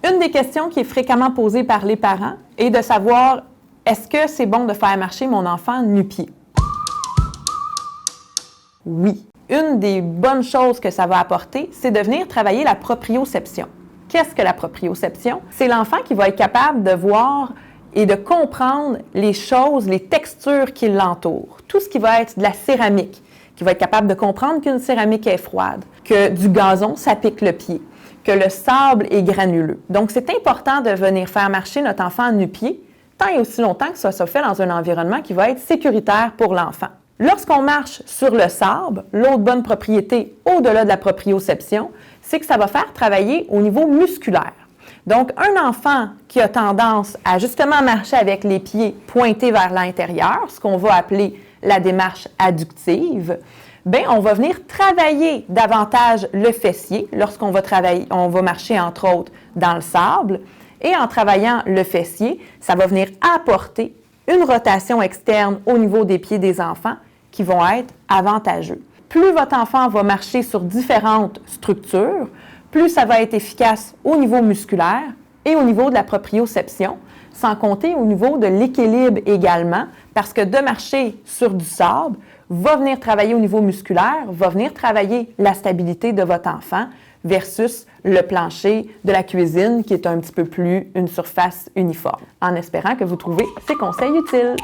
Une des questions qui est fréquemment posée par les parents est de savoir est-ce que c'est bon de faire marcher mon enfant nu-pied? Oui. Une des bonnes choses que ça va apporter, c'est de venir travailler la proprioception. Qu'est-ce que la proprioception? C'est l'enfant qui va être capable de voir et de comprendre les choses, les textures qui l'entourent. Tout ce qui va être de la céramique, qui va être capable de comprendre qu'une céramique est froide, que du gazon, ça pique le pied, que le sable est granuleux. Donc, c'est important de venir faire marcher notre enfant nu-pied tant et aussi longtemps que ça soit fait dans un environnement qui va être sécuritaire pour l'enfant. Lorsqu'on marche sur le sable, l'autre bonne propriété au-delà de la proprioception, c'est que ça va faire travailler au niveau musculaire. Donc, un enfant qui a tendance à justement marcher avec les pieds pointés vers l'intérieur, ce qu'on va appeler la démarche adductive, bien, on va venir travailler davantage le fessier lorsqu'on va marcher entre autres dans le sable. Et en travaillant le fessier, ça va venir apporter une rotation externe au niveau des pieds des enfants qui vont être avantageux. Plus votre enfant va marcher sur différentes structures, plus ça va être efficace au niveau musculaire et au niveau de la proprioception, sans compter au niveau de l'équilibre également, parce que de marcher sur du sable va venir travailler au niveau musculaire, va venir travailler la stabilité de votre enfant versus le plancher de la cuisine qui est un petit peu plus une surface uniforme. En espérant que vous trouvez ces conseils utiles.